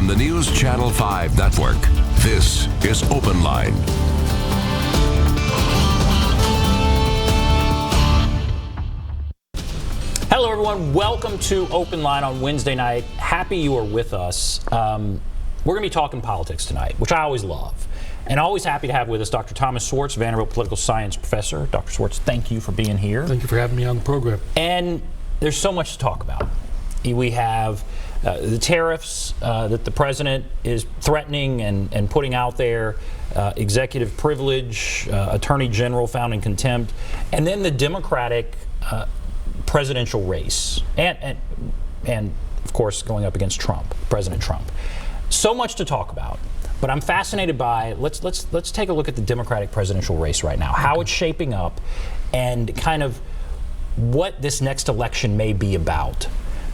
on the News Channel 5 network. This is Open Line. Hello, everyone. Welcome to Open Line on Wednesday night. Happy you are with us. We're going to be talking politics tonight, which I always love. And always happy to have with us Dr. Thomas Schwartz, Vanderbilt political science professor. Dr. Schwartz, thank you for being here. Thank you for having me on the program. And there's so much to talk about. We have the tariffs that the president is threatening and putting out there, executive privilege, attorney general found in contempt, and then the Democratic presidential race, and of course going up against Trump, President Trump. So much to talk about, but I'm fascinated by let's take a look at the Democratic presidential race right now, how it's shaping up, and kind of what this next election may be about.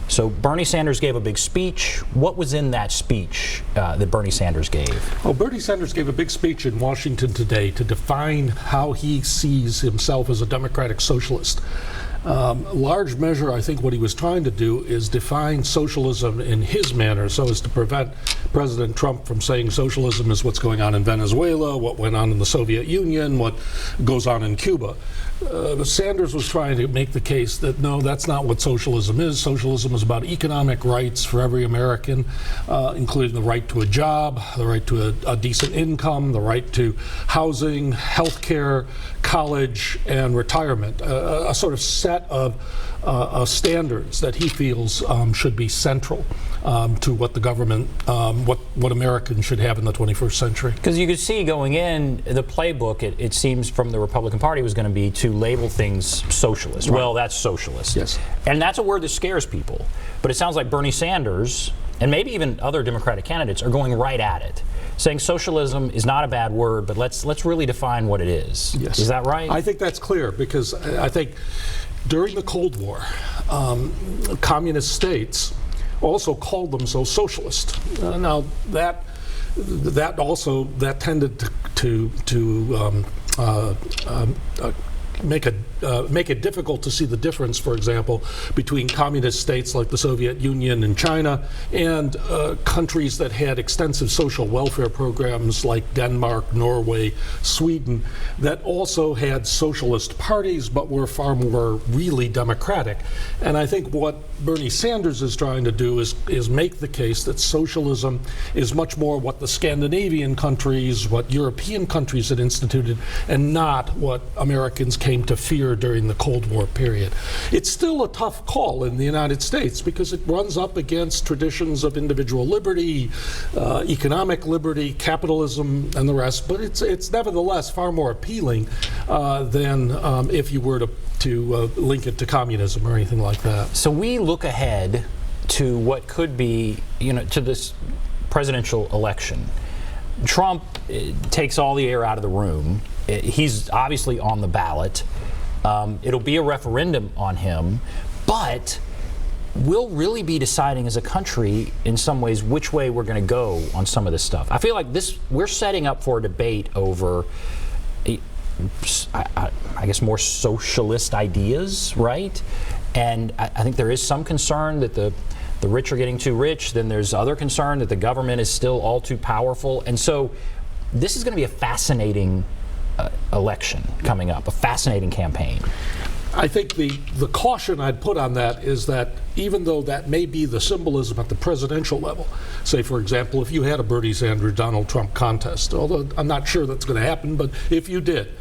So Bernie Sanders gave a big speech. What was in that speech that Bernie Sanders gave? Well, Bernie Sanders gave a big speech in Washington today to define how he sees himself as a democratic socialist. Large measure, I think what he was trying to do is define socialism in his manner so as to prevent President Trump from saying socialism is what's going on in Venezuela, what went on in the Soviet Union, what goes on in Cuba. Sanders was trying to make the case that no, that's not what socialism is. Socialism is about economic rights for every American, including the right to a job, the right to a decent income, the right to housing, health care, college, and retirement. A sort of set of standards that he feels should be central to what the government, what Americans should have in the 21st century. Because you could see going in, the playbook, it seems from the Republican Party was going to be to label things socialist. Right. Well, that's socialist. Yes. And that's a word that scares people. But it sounds like Bernie Sanders, and maybe even other Democratic candidates, are going right at it, saying socialism is not a bad word, but let's really define what it is. Yes. Is that right? I think that's clear, because I think during the Cold War, communist states also called themselves socialist. Now that tended to make it difficult to see the difference, for example, between communist states like the Soviet Union and China and countries that had extensive social welfare programs like Denmark, Norway, Sweden, that also had socialist parties but were far more really democratic. And I think what Bernie Sanders is trying to do is make the case that socialism is much more what the Scandinavian countries, what European countries had instituted, and not what Americans came to fear during the Cold War period. It's still a tough call in the United States because it runs up against traditions of individual liberty, economic liberty, capitalism, and the rest, but it's nevertheless far more appealing than if you were to link it to communism or anything like that. So we look ahead to what could be, to this presidential election. Trump takes all the air out of the room. He's obviously on the ballot. It'll be a referendum on him, but we'll really be deciding as a country in some ways which way we're going to go on some of this stuff. I feel like we're setting up for a debate over I guess more socialist ideas, right? And I think there is some concern that the rich are getting too rich. Then there's other concern that the government is still all too powerful. And so this is going to be a fascinating election coming up, a fascinating campaign. I think the caution I'd put on that is that even though that may be the symbolism at the presidential level, say, for example, if you had a Bernie Sanders, Donald Trump contest, although I'm not sure that's going to happen, but if you did,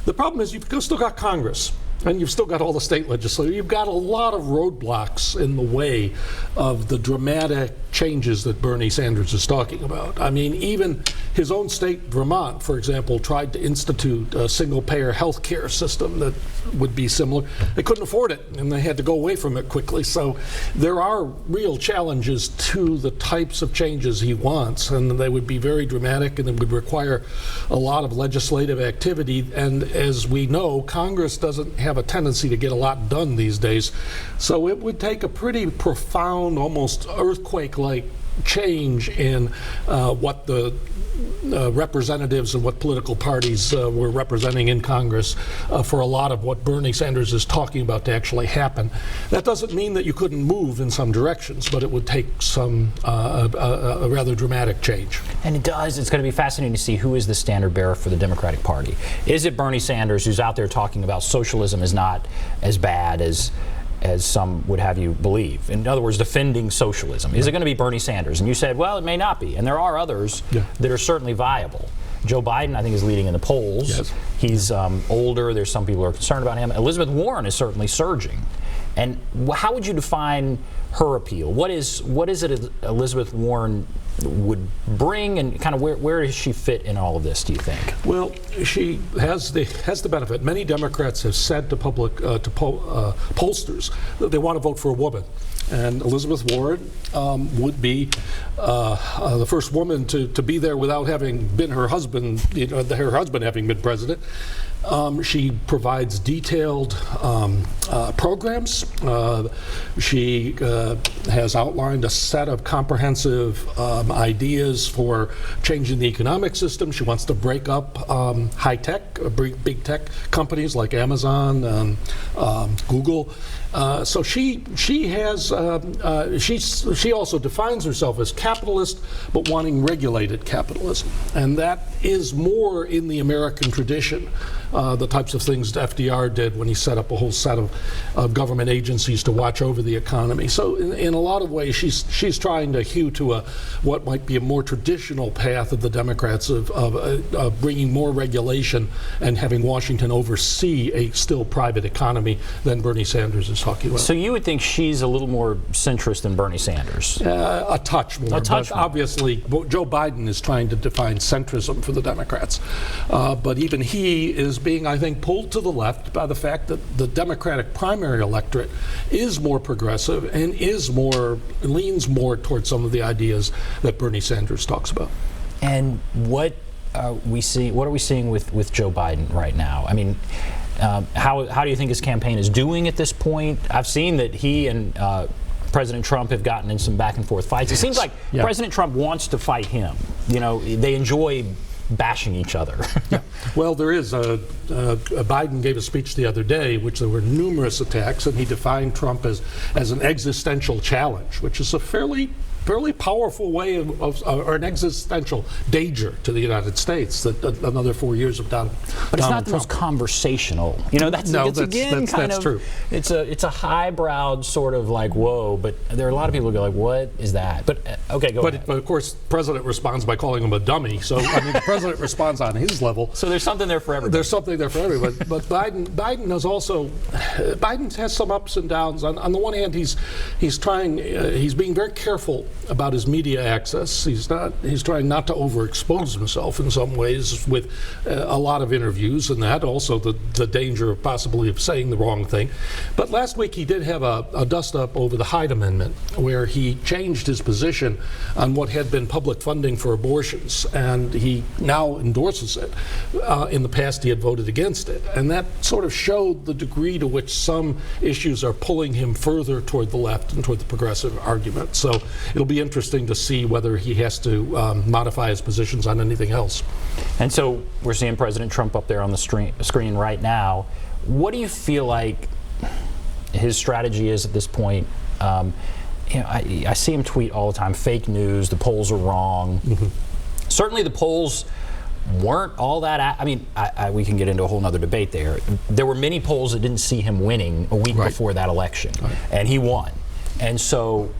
the problem is you've still got Congress. And you've still got all the state legislators. You've got a lot of roadblocks in the way of the dramatic changes that Bernie Sanders is talking about. I mean, even his own state, Vermont, for example, tried to institute a single-payer health care system that would be similar. They couldn't afford it, and they had to go away from it quickly. So there are real challenges to the types of changes he wants, and they would be very dramatic, and it would require a lot of legislative activity. And as we know, Congress doesn't have a tendency to get a lot done these days. So it would take a pretty profound, almost earthquake-like change in what the representatives and what political parties were representing in Congress for a lot of what Bernie Sanders is talking about to actually happen. That doesn't mean that you couldn't move in some directions, but it would take some a rather dramatic change. And it does. It's going to be fascinating to see who is the standard bearer for the Democratic Party. Is it Bernie Sanders, who's out there talking about socialism is not as bad as some would have you believe? In other words, defending socialism. Is it going to be Bernie Sanders? And you said, well, it may not be. And there are others that are certainly viable. Joe Biden, I think, is leading in the polls. Yes. He's older. There's some people who are concerned about him. Elizabeth Warren is certainly surging. And how would you define her appeal? What is it Elizabeth Warren would bring, and kind of where does she fit in all of this, do you think? Well, she has the benefit. Many Democrats have said to pollsters that they want to vote for a woman. And Elizabeth Warren would be the first woman to be there without having been her husband, her husband having been president. She provides detailed programs. She has outlined a set of comprehensive ideas for changing the economic system. She wants to break up high tech, big tech companies like Amazon, Google. So she also defines herself as capitalist, but wanting regulated capitalism, and that is more in the American tradition. The types of things FDR did when he set up a whole set of government agencies to watch over the economy. So in a lot of ways, she's trying to hew to what might be a more traditional path of the Democrats of bringing more regulation and having Washington oversee a still private economy than Bernie Sanders is talking about. So you would think she's a little more centrist than Bernie Sanders? A touch more. But obviously, Joe Biden is trying to define centrism for the Democrats. But even he is being, I think, pulled to the left by the fact that the Democratic primary electorate is more progressive and leans more towards some of the ideas that Bernie Sanders talks about. And what are we seeing with Joe Biden right now? I mean, how do you think his campaign is doing at this point? I've seen that he and President Trump have gotten in some back and forth fights. It seems like President Trump wants to fight him. You know, they enjoy bashing each other. Well, there is Biden gave a speech the other day, which there were numerous attacks, and he defined Trump as an existential challenge, which is a fairly powerful way or an existential danger to the United States that another 4 years of Donald Trump. But it's not the most conversational. You know, that's true. It's a highbrow sort of like, whoa, but there are a lot of people who go like, what is that? But okay, go ahead. But of course, the president responds by calling him a dummy. So I mean, the president responds on his level. So there's something there for everybody. There's something there for everybody. But Biden has some ups and downs. On the one hand, he's being very careful about his media access. He's trying not to overexpose himself in some ways with a lot of interviews, and that also the danger of possibly of saying the wrong thing. But last week he did have a dust up over the Hyde Amendment, where he changed his position on what had been public funding for abortions, and he now endorses it. In the past he had voted against it, and that sort of showed the degree to which some issues are pulling him further toward the left and toward the progressive argument. So it'll be interesting to see whether he has to modify his positions on anything else. And so we're seeing President Trump up there on the screen right now. What do you feel like his strategy is at this point? I see him tweet all the time, fake news, the polls are wrong. Mm-hmm. Certainly the polls weren't all that. We can get into a whole nother debate there. There were many polls that didn't see him winning a week before that election, and he won. And so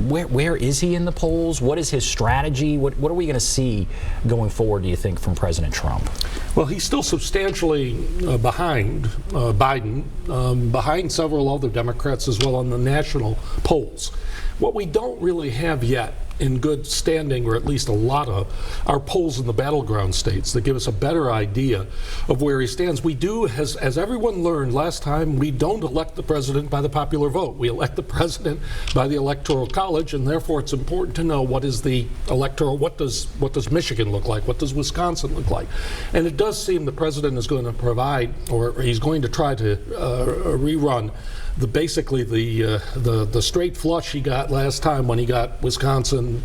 where is he in the polls? What is his strategy? What are we going to see going forward, do you think, from President Trump? Well, he's still substantially behind Biden, behind several other Democrats as well on the national polls. What we don't really have yet in good standing, or at least a lot of, are polls in the battleground states that give us a better idea of where he stands. We do, as everyone learned last time, we don't elect the president by the popular vote. We elect the president by the Electoral College, and therefore it's important to know what is the electoral, what does Michigan look like, what does Wisconsin look like. And it does seem the president is going to provide, or he's going to try to rerun basically the straight flush he got last time when he got Wisconsin,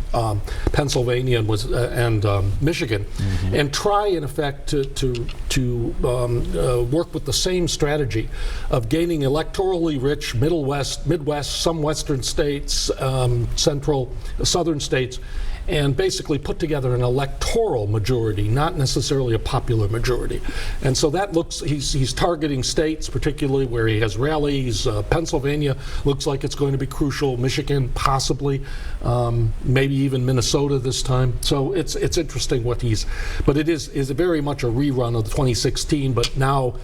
Pennsylvania, and Michigan, and try in effect to work with the same strategy of gaining electorally rich Midwest, some Western states, southern states, and basically put together an electoral majority, not necessarily a popular majority. And so that looks, he's targeting states, particularly where he has rallies. Pennsylvania looks like it's going to be crucial. Michigan, possibly, maybe even Minnesota this time. So it's interesting but it is very much a rerun of the 2016, but now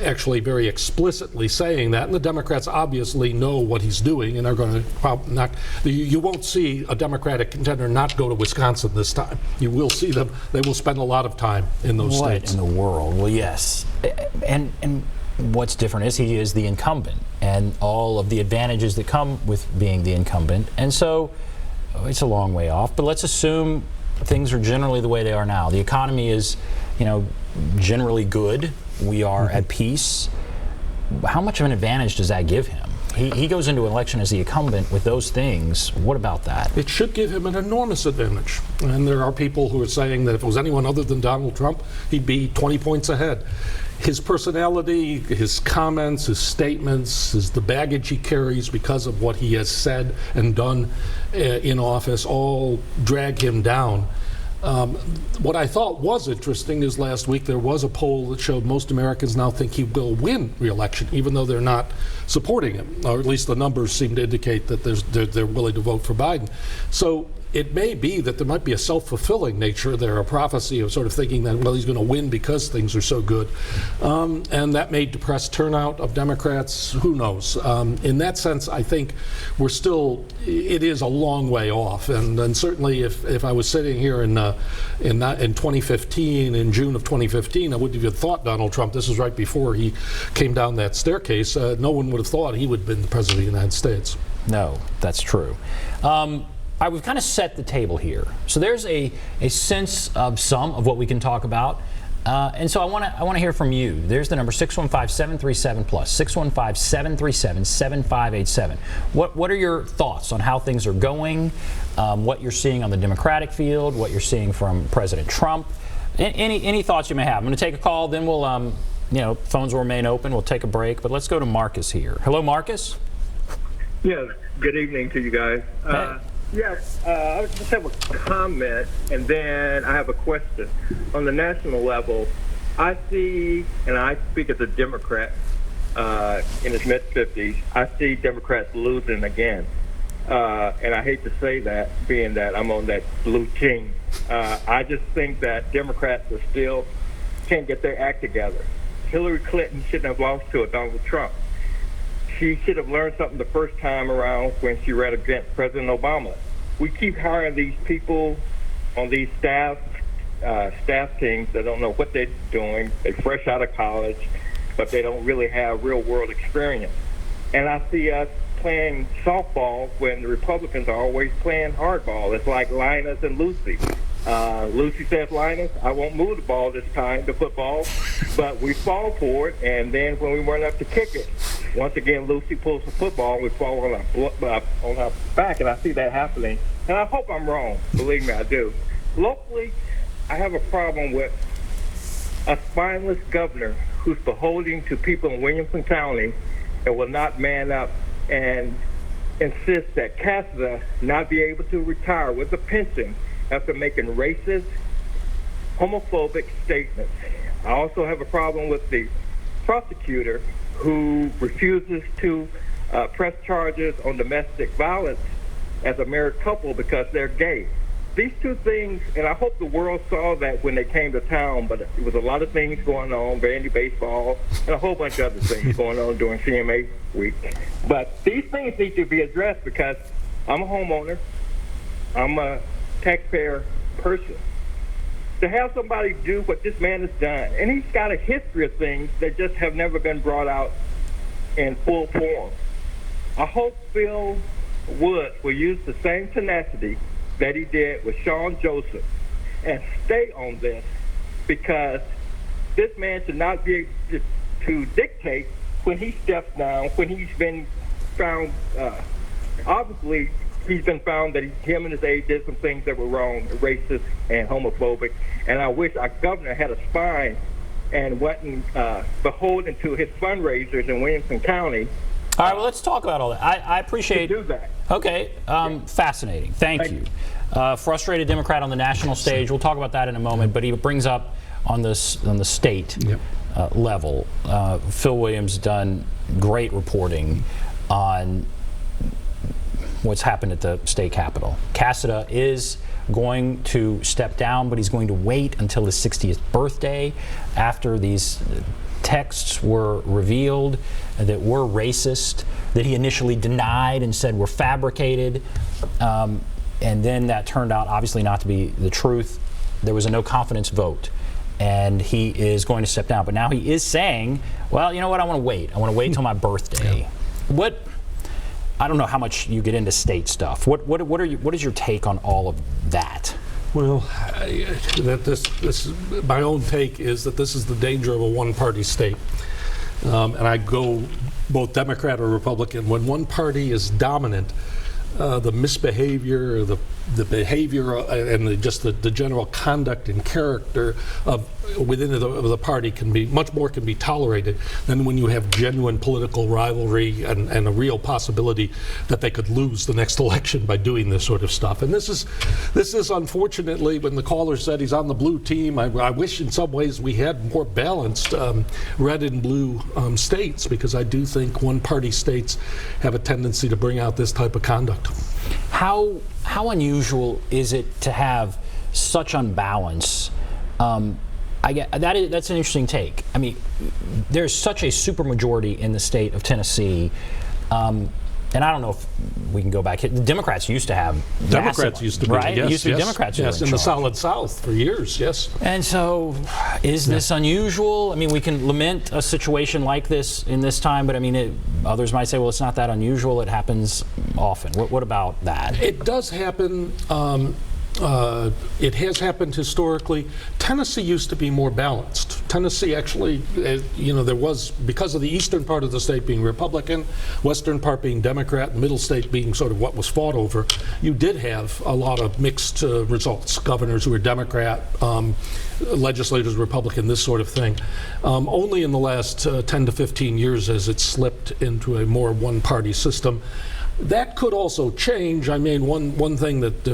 actually very explicitly saying that, and the Democrats obviously know what he's doing and are going to not. You won't see a Democratic contender not go to Wisconsin this time. You will see them. They will spend a lot of time in those states. What in the world? Well, yes, and what's different is he is the incumbent, and all of the advantages that come with being the incumbent, and so it's a long way off. But let's assume things are generally the way they are now. The economy is, generally good. We are at peace. How much of an advantage does that give him? He goes into an election as the incumbent with those things. What about that? It should give him an enormous advantage. And there are people who are saying that if it was anyone other than Donald Trump, he'd be 20 points ahead. His personality, his comments, his statements, the baggage he carries because of what he has said and done in office all drag him down. What I thought was interesting is last week there was a poll that showed most Americans now think he will win re-election, even though they're not supporting him, or at least the numbers seem to indicate that they're willing to vote for Biden. So it may be that there might be a self-fulfilling nature there, a prophecy of sort of thinking that, well, he's going to win because things are so good. And that may depress turnout of Democrats. Who knows? In that sense, I think it is a long way off. And certainly if I was sitting here in 2015, in June of 2015, I wouldn't have even thought Donald Trump, this was right before he came down that staircase, no one would have thought he would have been the President of the United States. No, that's true. We've kind of set the table here. So there's a sense of some of what we can talk about. And so I want to hear from you. There's the number 615-737+, 615-737-7587. What are your thoughts on how things are going, what you're seeing on the Democratic field, what you're seeing from President Trump? Any thoughts you may have. I'm going to take a call, then we'll, phones will remain open. We'll take a break. But let's go to Marcus here. Hello, Marcus. Yeah, good evening to you guys. Hey. Yes, I just have a comment, and then I have a question. On the national level, I see, and I speak as a Democrat in his mid-50s, I see Democrats losing again. And I hate to say that, being that I'm on that blue team. I just think that Democrats are still can't get their act together. Hillary Clinton shouldn't have lost to a Donald Trump. She should have learned something the first time around when she ran against President Obama. We keep hiring these people on these staff teams that don't know what they're doing. They're fresh out of college, but they don't really have real-world experience. And I see us playing softball when the Republicans are always playing hardball. It's like Linus and Lucy. Lucy says, Linus, I won't move the ball this time, the football, but we fall for it, and then when we run up to kick it, once again, Lucy pulls the football, we fall on our back, and I see that happening. And I hope I'm wrong. Believe me, I do. Locally, I have a problem with a spineless governor who's beholden to people in Williamson County and will not man up and insist that Cassida not be able to retire with a pension after making racist, homophobic statements. I also have a problem with the prosecutor who refuses to press charges on domestic violence as a married couple because they're gay. These two things, and I hope the world saw that when they came to town, but there was a lot of things going on, bandy baseball, and a whole bunch of other things going on during CMA week. But these things need to be addressed because I'm a homeowner. I'm a taxpayer person. To have somebody do what this man has done, and he's got a history of things that just have never been brought out in full form. I hope Phil Woods will use the same tenacity that he did with Sean Joseph and stay on this, because this man should not be able to dictate when he steps down, when he's been found, obviously, he's been found that him and his aide did some things that were wrong, racist and homophobic. And I wish our governor had a spine and wasn't beholden to his fundraisers in Williamson County. All right, well, let's talk about all that. I appreciate to do that. Okay, fascinating. Thank you. Frustrated Democrat on the national stage. We'll talk about that in a moment. But he brings up on the state level. Phil Williams done great reporting on what's happened at the state capitol. Cassida is going to step down, but he's going to wait until his 60th birthday after these texts were revealed that were racist, that he initially denied and said were fabricated, and then that turned out obviously not to be the truth. There was a no confidence vote, and he is going to step down. But now he is saying, well, you know what, I want to wait. I want to wait until my birthday. I don't know how much you get into state stuff. What is your take on all of that? Well, my own take is that this is the danger of a one-party state. And I go both Democrat or Republican. When one party is dominant, the misbehavior, the behavior, and just the general conduct and character of within the party can be much more can be tolerated than when you have genuine political rivalry and a real possibility that they could lose the next election by doing this sort of stuff. And this is unfortunately, when the caller said he's on the blue team, I wish in some ways we had more balanced red and blue states, because I do think one-party states have a tendency to bring out this type of conduct. How unusual is it to have such unbalance? That's an interesting take. I mean, there's such a supermajority in the state of Tennessee, and I don't know if we can go back. The Democrats used to have Democrats used to be, right? Yes, it used to be Democrats who were in the Solid South for years, yes. And so, is this unusual? I mean, we can lament a situation like this in this time, but I mean, others might say, well, it's not that unusual. It happens often. What about that? It does happen. It has happened historically. Tennessee used to be more balanced. Tennessee actually, there was, because of the eastern part of the state being Republican, western part being Democrat, middle state being sort of what was fought over, you did have a lot of mixed results. Governors who were Democrat, legislators Republican, this sort of thing. Only in the last 10 to 15 years has it slipped into a more one-party system. That could also change. I mean, one thing that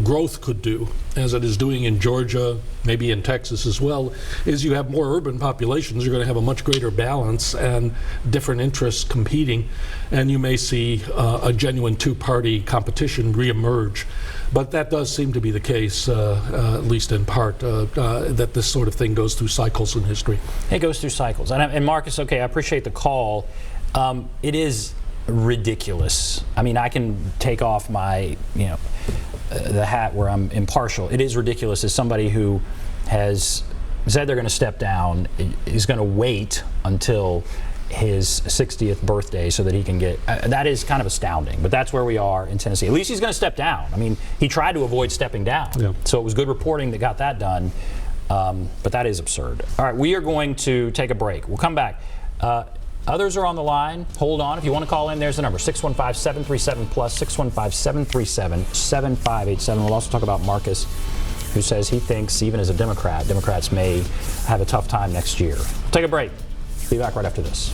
growth could do, as it is doing in Georgia, maybe in Texas as well, is you have more urban populations. You're going to have a much greater balance and different interests competing, and you may see a genuine two-party competition reemerge. But that does seem to be the case, at least in part, that this sort of thing goes through cycles in history. It goes through cycles. And Marcus, okay, I appreciate the call. It is ridiculous. I mean, I can take off my, the hat where I'm impartial. It is ridiculous as somebody who has said they're going to step down is going to wait until his 60th birthday so that he can get, that is kind of astounding, but that's where we are in Tennessee. At least he's going to step down. I mean, he tried to avoid stepping down. Yeah. So it was good reporting that got that done, but that is absurd. All right, we are going to take a break. We'll come back. Others are on the line. Hold on. If you want to call in, there's the number, 615-737-PLUS, 615-737-7587. We'll also talk about Marcus, who says he thinks, even as a Democrat, Democrats may have a tough time next year. We'll take a break. Be back right after this.